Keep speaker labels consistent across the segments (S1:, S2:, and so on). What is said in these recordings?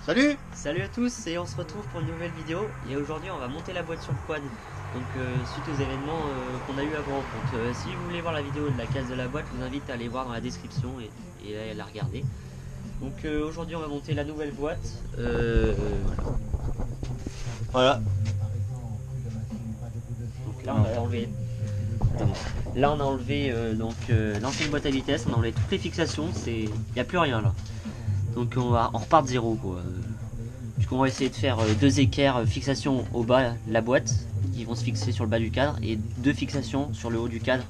S1: Salut!
S2: Salut à tous et on se retrouve pour une nouvelle vidéo et aujourd'hui on va monter la boîte sur le quad donc suite aux événements qu'on a eu avant. Donc si vous voulez voir la vidéo de la casse de la boîte, je vous invite à aller voir dans la description et à la regarder. Donc aujourd'hui on va monter la nouvelle boîte. Voilà. Donc là on a enlevé. Là on a enlevé l'ancienne boîte à vitesse, on a enlevé toutes les fixations, il n'y a plus rien là. Donc on repart de zéro quoi. Puisqu'on va essayer de faire deux équerres fixation au bas de la boîte qui vont se fixer sur le bas du cadre et deux fixations sur le haut du cadre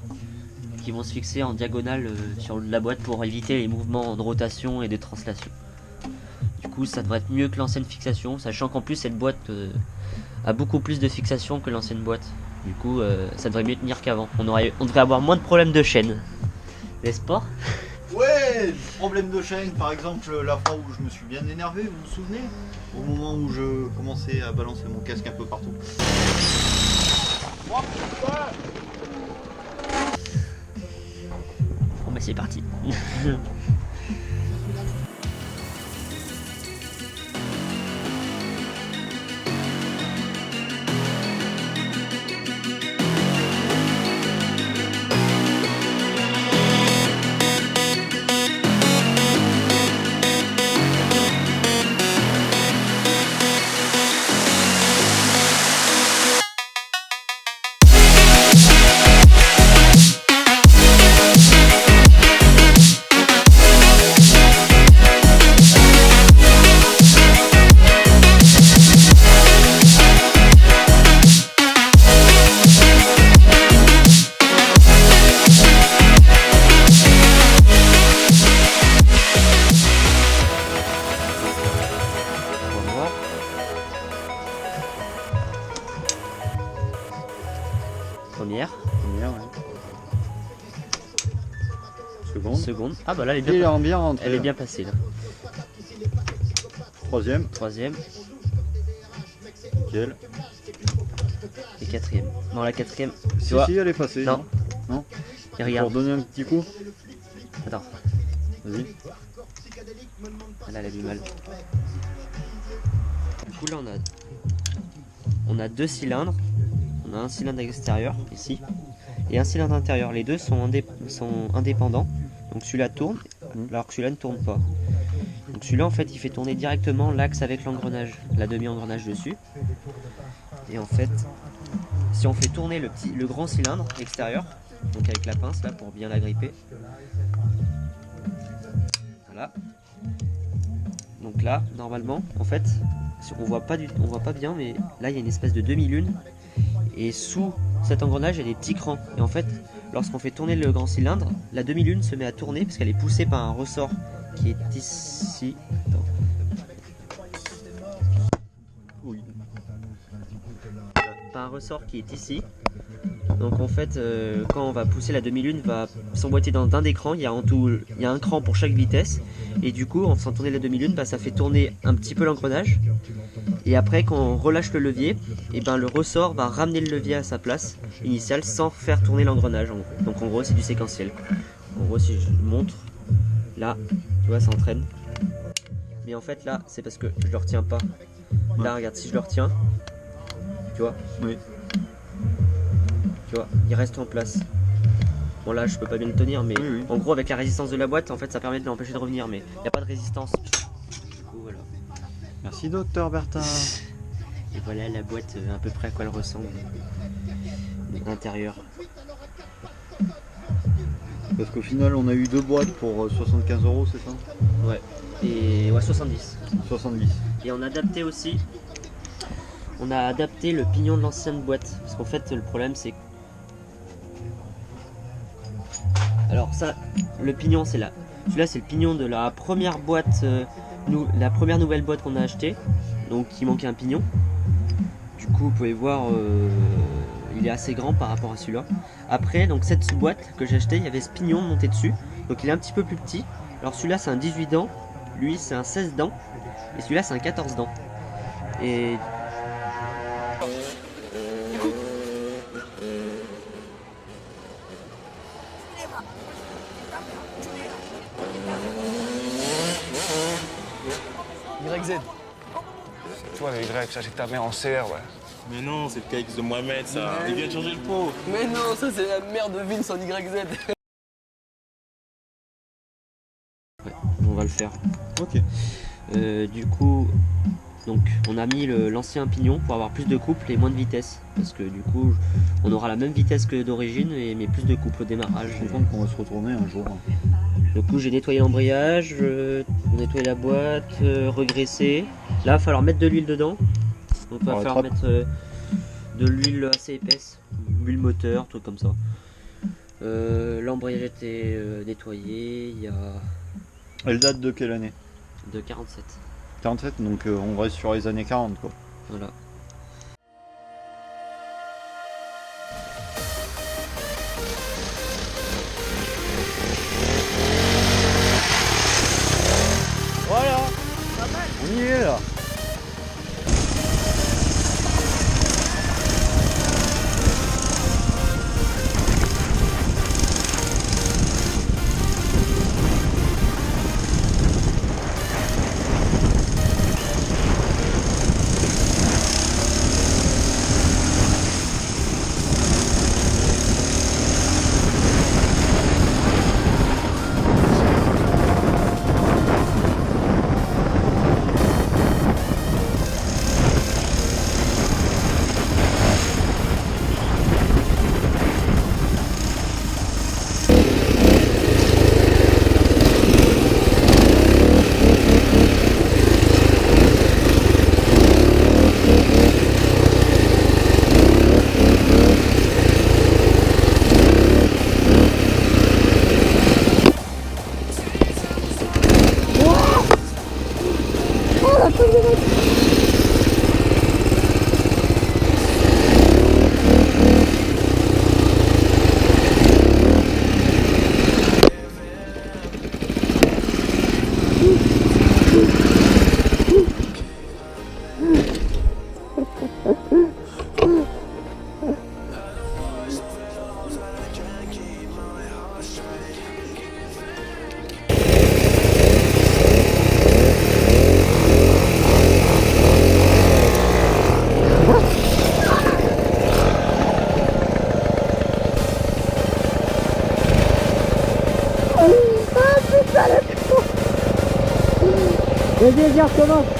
S2: qui vont se fixer en diagonale sur la boîte pour éviter les mouvements de rotation et de translation. Du coup ça devrait être mieux que l'ancienne fixation, sachant qu'en plus cette boîte a beaucoup plus de fixation que l'ancienne boîte. Du coup ça devrait mieux tenir qu'avant. On devrait avoir moins de problèmes de chaîne. N'est-ce pas?
S1: Ouais, problème de chaîne, par exemple, la fois où je me suis bien énervé, vous vous souvenez? Au moment où je commençais à balancer mon casque un peu partout.
S2: Bon bah c'est parti. Première,
S1: Ouais.
S2: seconde. Ah bah là elle est
S1: bien rentré.
S2: elle est bien passée là. Troisième
S1: Nickel.
S2: et quatrième. Non la quatrième.
S1: Si,
S2: vois,
S1: elle est passée.
S2: non.
S1: Non.
S2: Et regarde.
S1: Pour donner un petit coup.
S2: Attends.
S1: Vas-y.
S2: Ah, là elle a du mal. Du coup là on a deux cylindres. On a un cylindre extérieur ici et un cylindre intérieur. Les deux sont indépendants. Donc celui-là tourne alors que celui-là ne tourne pas. Donc celui-là en fait il fait tourner directement l'axe avec l'engrenage, la demi-engrenage dessus. Et en fait si on fait tourner le grand cylindre extérieur, donc avec la pince là pour bien la gripper. Voilà. Donc là normalement en fait on voit pas bien, mais là il y a une espèce de demi-lune. Et sous cet engrenage, il y a des petits crans. Et en fait, lorsqu'on fait tourner le grand cylindre, la demi-lune se met à tourner parce qu'elle est poussée par un ressort qui est ici. Attends.
S1: Oui.
S2: Par un ressort qui est ici. Donc en fait, quand on va pousser la demi-lune, va s'emboîter dans un des crans. Il y a un cran pour chaque vitesse. Et du coup, en faisant tourner la demi-lune, ça fait tourner un petit peu l'engrenage. Et après, quand on relâche le levier, et le ressort va ramener le levier à sa place initiale sans faire tourner l'engrenage. Donc en gros, c'est du séquentiel. En gros, si je montre, là, tu vois, ça entraîne. Mais en fait, là, c'est parce que je le retiens pas. Là, regarde, si je le retiens, tu vois.
S1: Oui.
S2: Tu vois, il reste en place. Bon là je peux pas bien le tenir mais
S1: oui.
S2: En gros avec la résistance de la boîte en fait ça permet de l'empêcher de revenir mais il n'y a pas de résistance. Du coup voilà.
S1: Merci docteur Bertin.
S2: Et voilà la boîte à peu près à quoi elle ressemble. L'intérieur.
S1: Parce qu'au final on a eu deux boîtes pour 75 €, c'est ça?
S2: Ouais. Et ouais 70.
S1: 70.
S2: Et on a adapté aussi. On a adapté le pignon de l'ancienne boîte. Parce qu'en fait le problème c'est que. Alors ça, le pignon c'est là. Celui-là c'est le pignon de la première boîte, la première nouvelle boîte qu'on a achetée. Donc il manquait un pignon. Du coup vous pouvez voir, il est assez grand par rapport à celui-là. Après donc cette boîte que j'ai achetée, il y avait ce pignon monté dessus. Donc il est un petit peu plus petit. Alors celui-là c'est un 18 dents, lui c'est un 16 dents. Et celui-là c'est un 14 dents. Et
S3: YZ. Toi, le Y, ça c'est ta mère en CR, ouais.
S4: Mais non, c'est le KX de Mohamed, ça. Il vient de changer le pot.
S5: Mais non, ça c'est la mère de Vince en YZ.
S2: Ouais, on va le faire.
S1: Ok.
S2: Du coup, donc on a mis l'ancien pignon pour avoir plus de couple et moins de vitesse. Parce que du coup, on aura la même vitesse que d'origine, mais plus de couple au démarrage.
S1: Je pense qu'on va se retourner un jour.
S2: Du coup, j'ai nettoyé l'embrayage, on a nettoyé la boîte, regraissé. Là, il va falloir mettre de l'huile dedans. Donc, il va falloir mettre de l'huile assez épaisse, l'huile moteur, truc comme ça. L'embrayage était nettoyé il y a
S1: Elle date de quelle année?
S2: de 47.
S1: 47, donc on reste sur les années 40 quoi.
S2: Voilà.
S1: Voilà, on y est là.
S2: Vas-y, recommence.